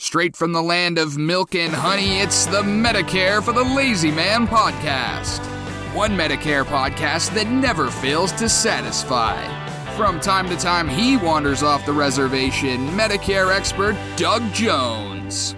Straight from the land of milk and honey, it's the Medicare for the Lazy Man podcast. One Medicare podcast that never fails to satisfy. From time to time, he wanders off the reservation, Medicare expert Doug Jones.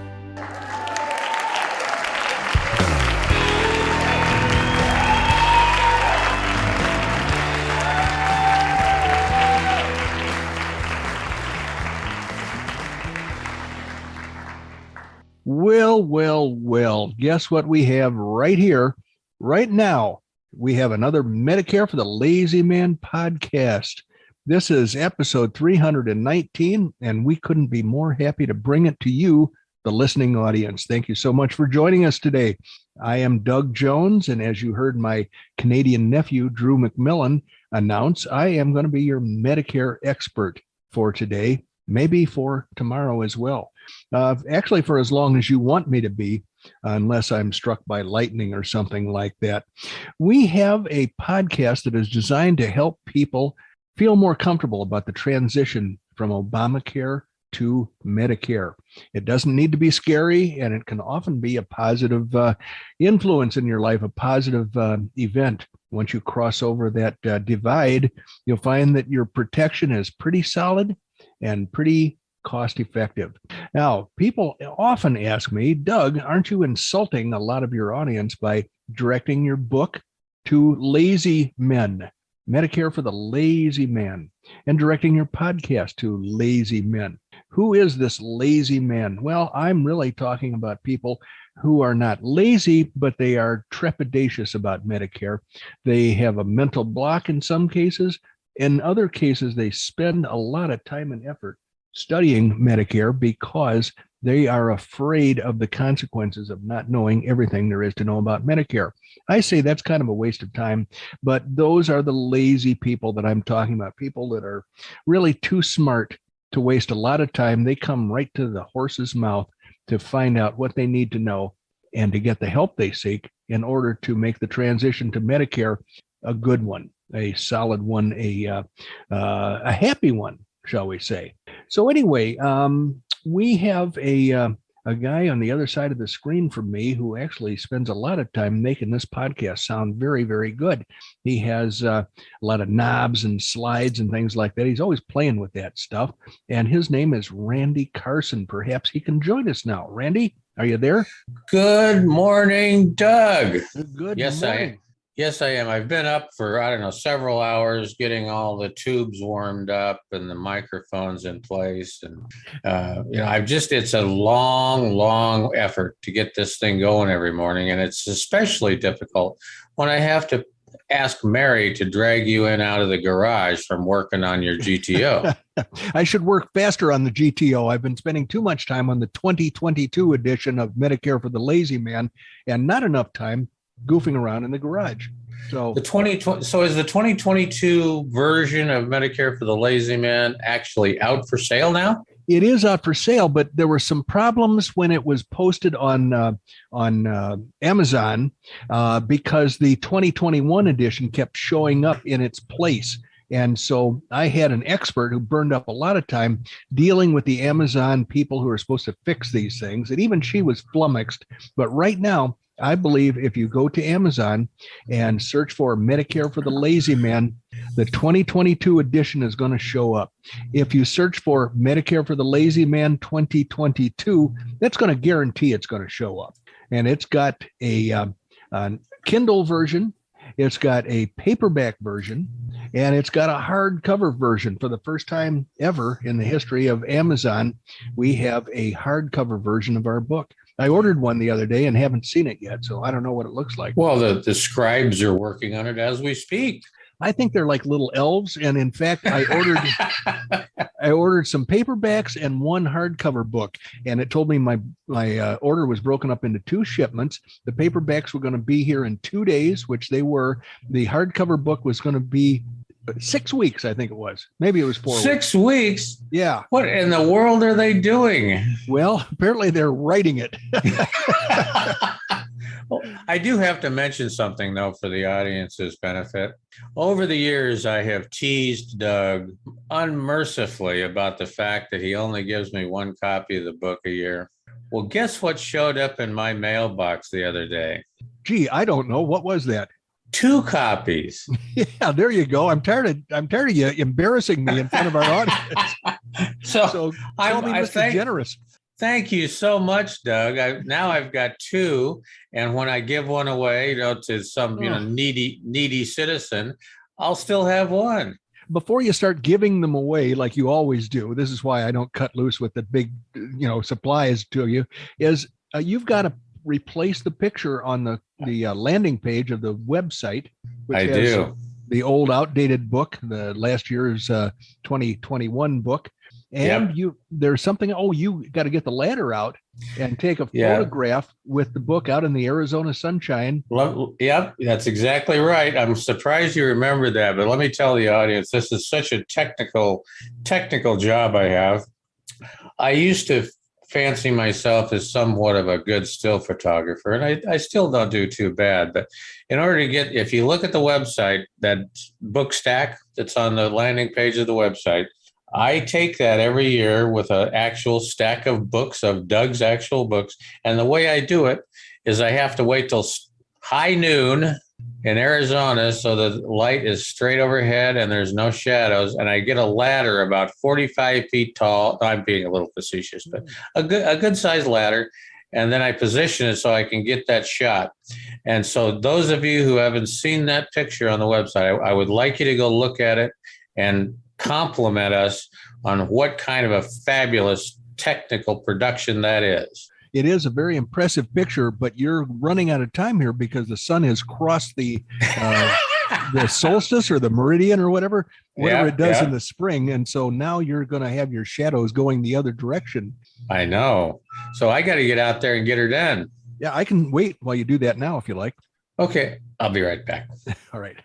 Well, guess what we have right here, right now? We have another Medicare for the Lazy Man podcast. This is episode 319, and we couldn't be more happy to bring it to you, the listening audience. Thank you so much for joining us today. I am Doug Jones, and as you heard my Canadian nephew, Drew McMillan, announce, I am going to be your Medicare expert for today, maybe for tomorrow as well. Actually, for as long as you want me to be, unless I'm struck by lightning or something like that. We have a podcast that is designed to help people feel more comfortable about the transition from Obamacare to Medicare. It doesn't need to be scary, and it can often be a positive influence in your life, a positive event. Once you cross over that divide, you'll find that your protection is pretty solid and pretty cost effective. Now, people often ask me, Doug, aren't you insulting a lot of your audience by directing your book to lazy men, Medicare for the Lazy Man, and directing your podcast to lazy men? Who is this lazy man? Well, I'm really talking about people who are not lazy, but they are trepidatious about Medicare. They have a mental block in some cases. In other cases, they spend a lot of time and effort studying Medicare because they are afraid of the consequences of not knowing everything there is to know about Medicare. I say that's kind of a waste of time, but those are the lazy people that I'm talking about, people that are really too smart to waste a lot of time. They come right to the horse's mouth to find out what they need to know and to get the help they seek in order to make the transition to Medicare a good one, a solid one, a happy one, shall we say. So anyway, we have a guy on the other side of the screen from me who actually spends a lot of time making this podcast sound very, very good. He has a lot of knobs and slides and things like that. He's always playing with that stuff. And his name is Randy Carson. Perhaps he can join us now. Randy, are you there? Good morning, Doug. Good Yes, morning. Yes, I am. I've been up for, several hours getting all the tubes warmed up and the microphones in place. And, it's a long effort to get this thing going every morning. And it's especially difficult when I have to ask Mary to drag you in out of the garage from working on your GTO. I should work faster on the GTO. I've been spending too much time on the 2022 edition of Medicare for the Lazy Man and not enough time goofing around in the garage. So is the 2022 version of Medicare for the Lazy Man actually out for sale now? It is out for sale, but there were some problems when it was posted on Amazon because the 2021 edition kept showing up in its place. And so I had an expert who burned up a lot of time dealing with the Amazon people who are supposed to fix these things. And even she was flummoxed. But right now, I believe if you go to Amazon and search for Medicare for the Lazy Man, the 2022 edition is going to show up. If you search for Medicare for the Lazy Man 2022, that's going to guarantee it's going to show up. And it's got a Kindle version, it's got a paperback version, and it's got a hardcover version. For the first time ever in the history of Amazon, we have a hardcover version of our book. I ordered one the other day and haven't seen it yet, so I don't know what it looks like. Well, the scribes are working on it as we speak. I think they're like little elves, and in fact, I ordered some paperbacks and one hardcover book, and it told me my order was broken up into 2 shipments. The paperbacks were going to be here in 2 days, which they were. The hardcover book was going to be 6 weeks, I think it was. Maybe it was 4 weeks. 6 weeks? Yeah. What in the world are they doing? Well, apparently they're writing it. Well, I do have to mention something, though, for the audience's benefit. Over the years, I have teased Doug unmercifully about the fact that he only gives me one copy of the book a year. Well, guess what showed up in my mailbox the other day? Gee, I don't know. What was that? 2 copies. Yeah, there you go. I'm tired of you embarrassing me in front of our audience. So call me Mr. Generous. Thank you so much, Doug. Now I've got 2, and when I give one away, to some needy citizen, I'll still have 1. Before you start giving them away like you always do, this is why I don't cut loose with the big, supplies to you, is you've got to replace the picture on the landing page of the website, which I has do. The old outdated book, the last year's 2021 book. And there's something, you got to get the ladder out and take a photograph with the book out in the Arizona sunshine. Yep, that's exactly right. I'm surprised you remember that, but let me tell the audience, this is such a technical job I have. I used to fancy myself as somewhat of a good still photographer, and I still don't do too bad. But in order to get, if you look at the website, that book stack that's on the landing page of the website, I take that every year with an actual stack of books, of Doug's actual books. And the way I do it is I have to wait till high noon in Arizona so the light is straight overhead and there's no shadows. And I get a ladder about 45 feet tall. I'm being a little facetious, but a good sized ladder. And then I position it so I can get that shot. And so those of you who haven't seen that picture on the website, I would like you to go look at it and compliment us on what kind of a fabulous technical production that is. It is a very impressive picture, but you're running out of time here because the sun has crossed the solstice or the meridian or whatever it does in the spring. And so now you're going to have your shadows going the other direction. I know. So I got to get out there and get her done. Yeah, I can wait while you do that now if you like. Okay, I'll be right back. All right.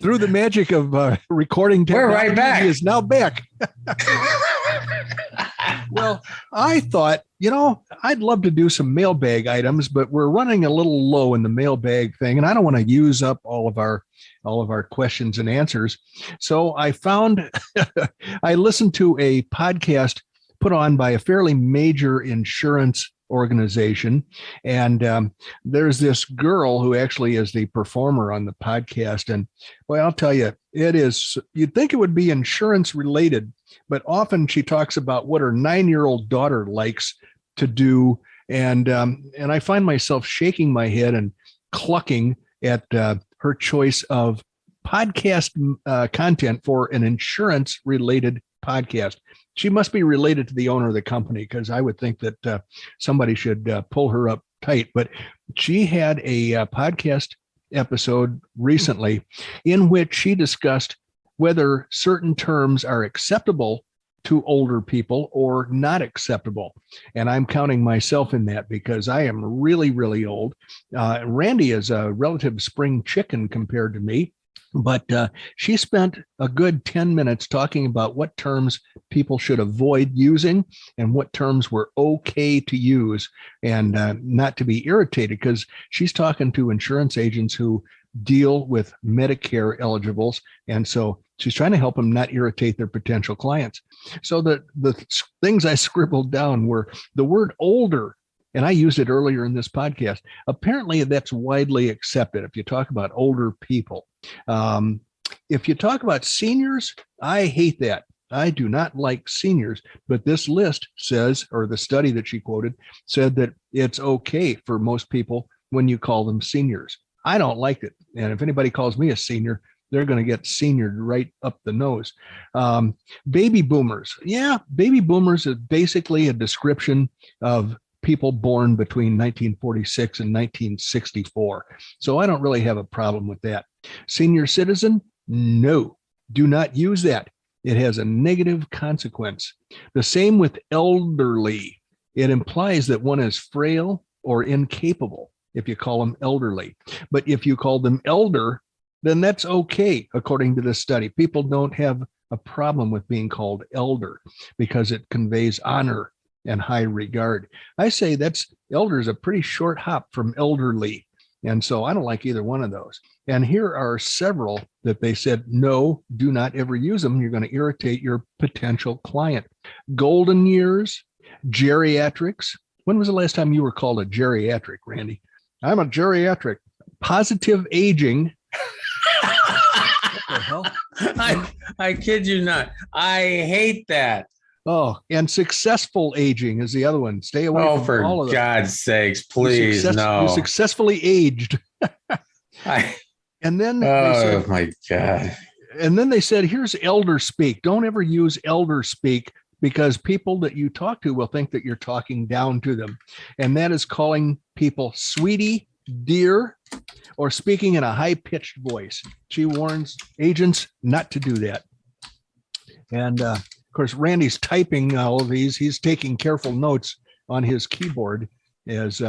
Through the magic of recording technology, we're right back. He is now back. Well, I thought, I'd love to do some mailbag items, but we're running a little low in the mailbag thing, and I don't want to use up all of our questions and answers. So I found I listened to a podcast put on by a fairly major insurance organization. And there's this girl who actually is the performer on the podcast. And boy, I'll tell you, it is, you'd think it would be insurance related, but often she talks about what her 9-year-old daughter likes to do. And I find myself shaking my head and clucking at her choice of podcast content for an insurance related podcast. She must be related to the owner of the company, because I would think that somebody should pull her up tight. But she had a podcast episode recently in which she discussed whether certain terms are acceptable to older people or not acceptable. And I'm counting myself in that because I am really, really old. Randy is a relative spring chicken compared to me. But she spent a good 10 minutes talking about what terms people should avoid using and what terms were okay to use and not to be irritated, because she's talking to insurance agents who deal with Medicare eligibles. And so she's trying to help them not irritate their potential clients. So the things I scribbled down were the word older. And I used it earlier in this podcast. Apparently, that's widely accepted if you talk about older people. If you talk about seniors, I hate that. I do not like seniors. But this list says, or the study that she quoted, said that it's okay for most people when you call them seniors. I don't like it. And if anybody calls me a senior, they're going to get seniored right up the nose. Baby boomers. Yeah, baby boomers is basically a description of people born between 1946 and 1964. So I don't really have a problem with that. Senior citizen? No, do not use that. It has a negative consequence. The same with elderly. It implies that one is frail or incapable if you call them elderly. But if you call them elder, then that's okay, according to this study. People don't have a problem with being called elder because it conveys honor and high regard. I say elder is a pretty short hop from elderly. And so I don't like either one of those. And here are several that they said, no, do not ever use them. You're going to irritate your potential client. Golden years. Geriatrics. When was the last time you were called a geriatric, Randy? I'm a geriatric. Positive aging. What the hell? I kid you not. I hate that. Oh, and successful aging is the other one. Stay away from all of them. For God's sakes, please, no. You successfully aged. And then they said, my God. And then they said, here's elder speak. Don't ever use elder speak because people that you talk to will think that you're talking down to them. And that is calling people sweetie, dear, or speaking in a high-pitched voice. She warns agents not to do that. And of course, Randy's typing all of these. He's taking careful notes on his keyboard as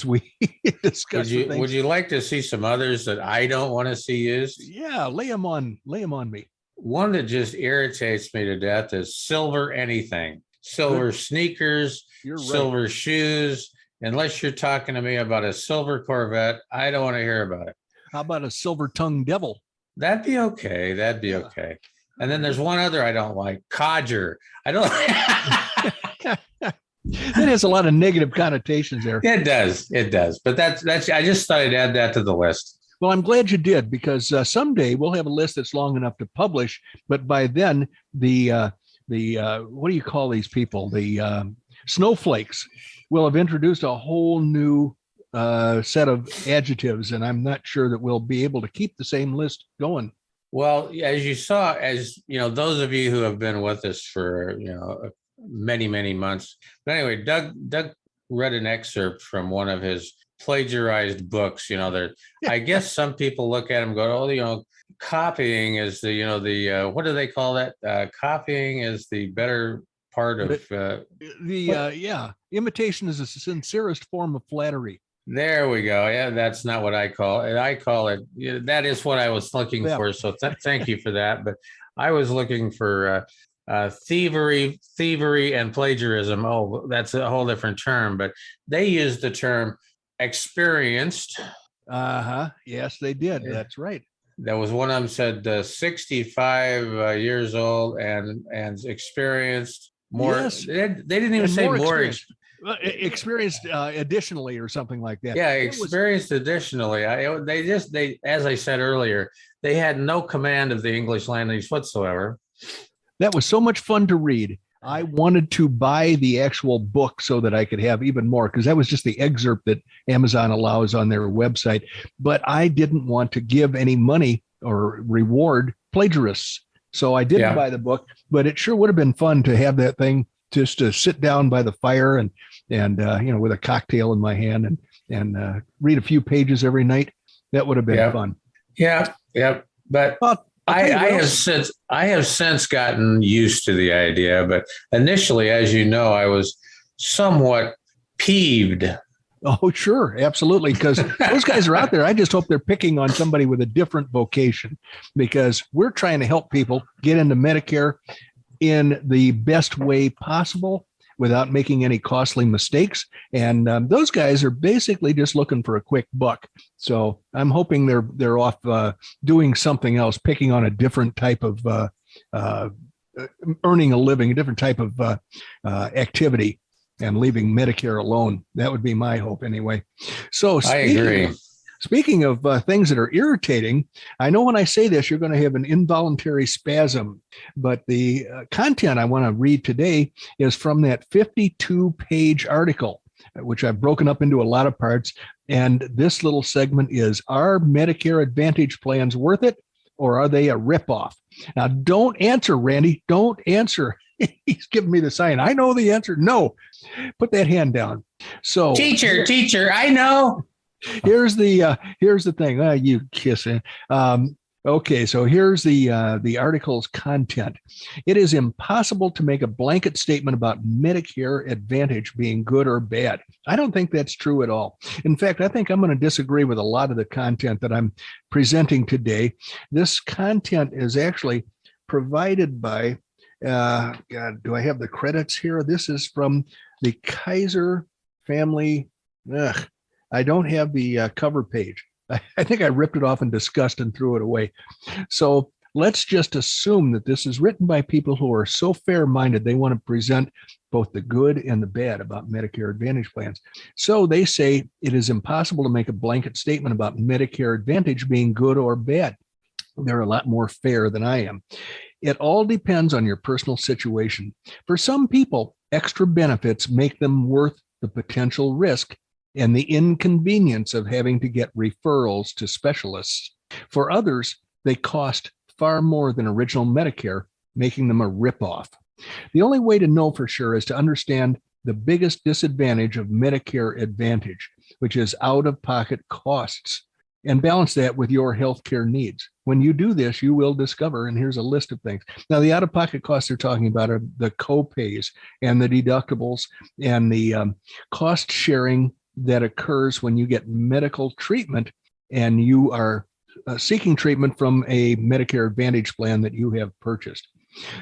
we discuss. Would you like to see some others that I don't want to see used? Yeah, lay them on me. One that just irritates me to death is silver anything. Silver sneakers, silver shoes. Unless you're talking to me about a silver Corvette, I don't want to hear about it. How about a silver-tongued devil? That'd be okay. Okay. And then there's one other I don't like, codger. I don't. That has a lot of negative connotations there. It does. But that's. I just thought I'd add that to the list. Well, I'm glad you did, because someday we'll have a list that's long enough to publish. But by then, the what do you call these people? The snowflakes will have introduced a whole new set of adjectives, and I'm not sure that we'll be able to keep the same list going. Well, as you saw, those of you who have been with us for many, many months. But anyway, Doug read an excerpt from one of his plagiarized books. I guess some people look at him and go, oh, copying is the what do they call that? Copying is the better part of imitation is the sincerest form of flattery. There we go. Yeah, that's not what I call it. I call it, that is what I was looking for. So thank you for that. But I was looking for thievery and plagiarism. Oh, that's a whole different term. But they used the term experienced. Yes, they did. Yeah. That's right. There was one of them said 65 years old and experienced more. Yes. They didn't even say more. Experienced additionally or something like that. Yeah, experienced additionally. They as I said earlier, they had no command of the English language whatsoever. That was so much fun to read. I wanted to buy the actual book so that I could have even more, because that was just the excerpt that Amazon allows on their website. But I didn't want to give any money or reward plagiarists. So I didn't buy the book, but it sure would have been fun to have that thing just to sit down by the fire and with a cocktail in my hand and read a few pages every night. That would have been fun. Yeah. But I have since gotten used to the idea, but initially, as you know, I was somewhat peeved. Oh, sure. Absolutely. Because those guys are out there. I just hope they're picking on somebody with a different vocation, because we're trying to help people get into Medicare in the best way possible without making any costly mistakes. And those guys are basically just looking for a quick buck. So I'm hoping they're off doing something else, picking on a different type of earning a living, a different type of activity, and leaving Medicare alone. That would be my hope anyway. So I agree. Speaking of things that are irritating, I know when I say this, you're going to have an involuntary spasm, but the content I want to read today is from that 52-page article, which I've broken up into a lot of parts. And this little segment is, are Medicare Advantage plans worth it, or are they a ripoff? Now, don't answer, Randy. Don't answer. He's giving me the sign. I know the answer. No, put that hand down. So, teacher, I know. Here's the thing. You kissing. Okay, so here's the article's content. It is impossible to make a blanket statement about Medicare Advantage being good or bad. I don't think that's true at all. In fact, I think I'm going to disagree with a lot of the content that I'm presenting today. This content is actually provided by, God, do I have the credits here? This is from the Kaiser family. I don't have the cover page. I think I ripped it off in disgust and threw it away. So let's just assume that this is written by people who are so fair-minded they want to present both the good and the bad about Medicare Advantage plans. So they say it is impossible to make a blanket statement about Medicare Advantage being good or bad. They're a lot more fair than I am. It all depends on your personal situation. For some people, extra benefits make them worth the potential risk and the inconvenience of having to get referrals to specialists. For others, they cost far more than original Medicare, making them a ripoff. The only way to know for sure is to understand the biggest disadvantage of Medicare Advantage, which is out-of-pocket costs, and balance that with your healthcare needs. When you do this, you will discover, and here's a list of things. Now, the out-of-pocket costs they're talking about are the co-pays and the deductibles and the cost sharing that occurs when you get medical treatment and you are seeking treatment from a Medicare Advantage plan that you have purchased.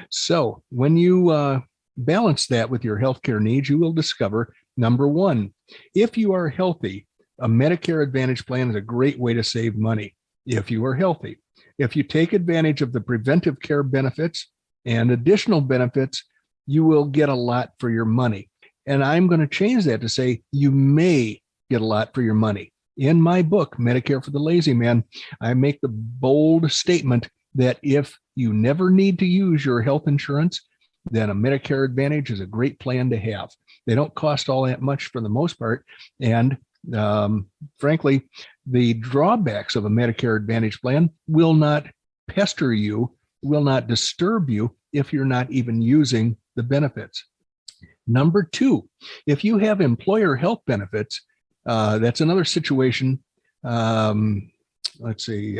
So when you balance that with your healthcare needs, you will discover, number one, if you are healthy, a Medicare Advantage plan is a great way to save money if you are healthy. If you take advantage of the preventive care benefits and additional benefits, you will get a lot for your money. And I'm going to change that to say you may get a lot for your money. In my book, Medicare for the Lazy Man, I make the bold statement that if you never need to use your health insurance, then a Medicare Advantage is a great plan to have. They don't cost all that much for the most part. And frankly, the drawbacks of a Medicare Advantage plan will not pester you, will not disturb you if you're not even using the benefits. Number two, if you have employer health benefits, that's another situation. Let's see.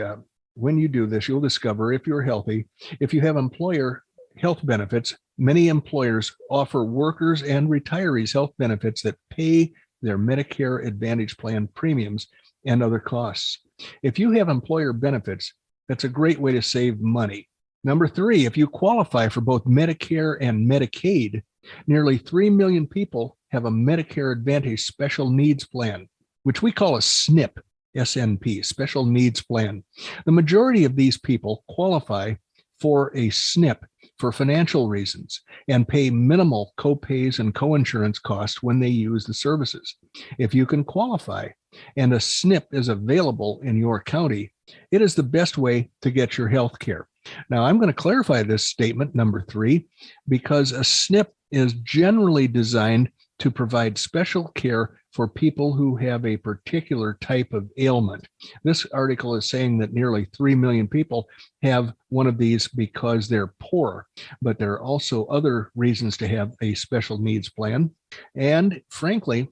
When you do this, you'll discover if you're healthy, if you have employer health benefits, many employers offer workers and retirees health benefits that pay their Medicare Advantage plan premiums and other costs. If you have employer benefits, that's a great way to save money. Number three, if you qualify for both Medicare and Medicaid, nearly 3 million people have a Medicare Advantage special needs plan, which we call a SNP, SNP, special needs plan. The majority of these people qualify for a SNP for financial reasons and pay minimal co-pays and co-insurance costs when they use the services. If you can qualify and a SNP is available in your county, it is the best way to get your health care. Now, I'm going to clarify this statement, number three, because a SNP is generally designed to provide special care for people who have a particular type of ailment. This article is saying that nearly 3 million people have one of these because they're poor, but there are also other reasons to have a special needs plan. And frankly,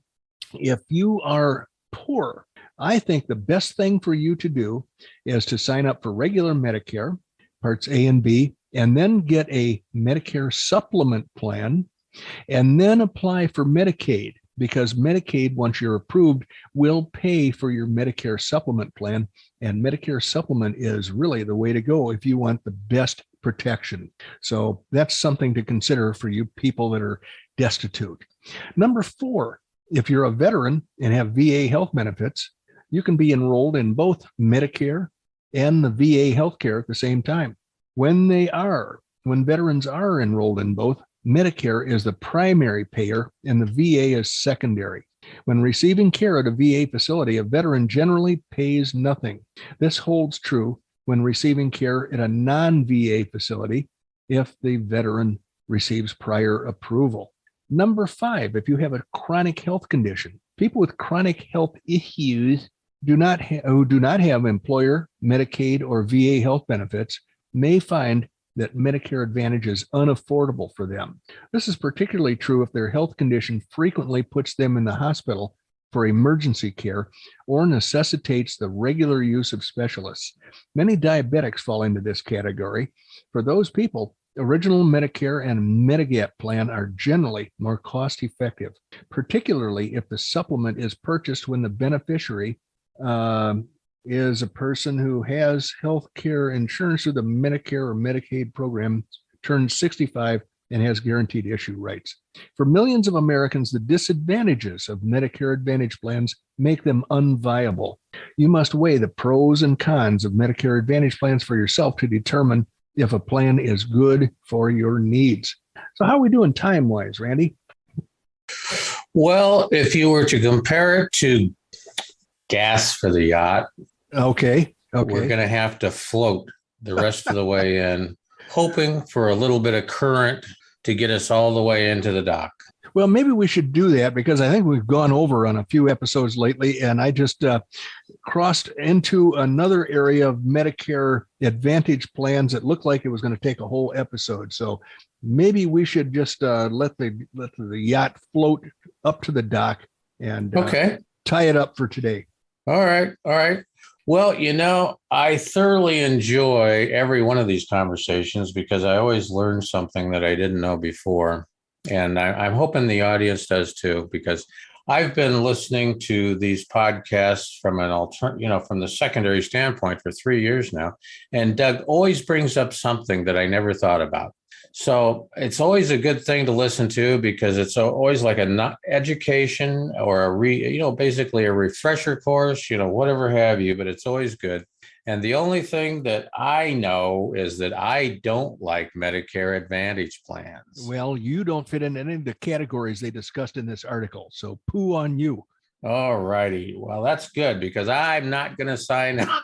if you are poor, I think the best thing for you to do is to sign up for regular Medicare, Parts A and B, and then get a Medicare supplement plan, and then apply for Medicaid, because Medicaid, once you're approved, will pay for your Medicare supplement plan. And Medicare supplement is really the way to go if you want the best protection. So that's something to consider for you people that are destitute. Number four, if you're a veteran and have VA health benefits, you can be enrolled in both Medicare and the VA healthcare at the same time. When veterans are enrolled in both, Medicare is the primary payer and the VA is secondary. When receiving care at a VA facility, a veteran generally pays nothing. This holds true when receiving care at a non-VA facility if the veteran receives prior approval. Number five, if you have a chronic health condition, people with chronic health issues who do not have employer, Medicaid, or VA health benefits may find that Medicare Advantage is unaffordable for them. This is particularly true if their health condition frequently puts them in the hospital for emergency care or necessitates the regular use of specialists. Many diabetics fall into this category. For those people, original Medicare and Medigap plan are generally more cost effective, particularly if the supplement is purchased when the beneficiary is a person who has health care insurance through the Medicare or Medicaid program, turns 65, and has guaranteed issue rights. For millions of Americans, the disadvantages of Medicare Advantage plans make them unviable. You must weigh the pros and cons of Medicare Advantage plans for yourself to determine if a plan is good for your needs. So how are we doing time-wise, Randy? Well, if you were to compare it to gas for the yacht, Okay. we're going to have to float the rest of the way in, hoping for a little bit of current to get us all the way into the dock. Well, maybe we should do that because I think we've gone over on a few episodes lately, and I just crossed into another area of Medicare Advantage plans that looked like it was going to take a whole episode. So maybe we should just let the yacht float up to the dock and tie it up for today. All right. Well, I thoroughly enjoy every one of these conversations because I always learn something that I didn't know before. And I'm hoping the audience does too, because I've been listening to these podcasts from from the secondary standpoint for 3 years now. And Doug always brings up something that I never thought about. So it's always a good thing to listen to because it's always like an education or basically a refresher course, whatever have you, but it's always good. And the only thing that I know is that I don't like Medicare Advantage plans. Well, you don't fit in any of the categories they discussed in this article. So poo on you. All righty. Well, that's good because I'm not going to sign up.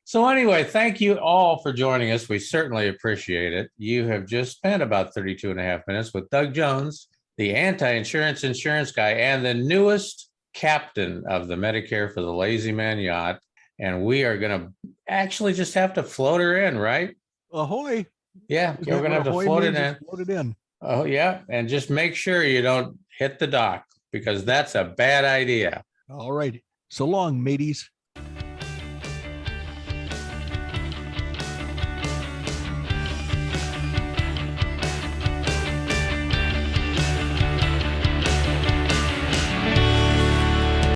So anyway, thank you all for joining us. We certainly appreciate it. You have just spent about 32 and a half minutes with Doug Jones, the anti-insurance insurance guy and the newest captain of the Medicare for the Lazy Man yacht. And we are going to actually just have to float her in, right? Ahoy. Yeah, we're going to have to float it in. Float it in. Oh, yeah. And just make sure you don't hit the dock because that's a bad idea. All right. So long, mateys.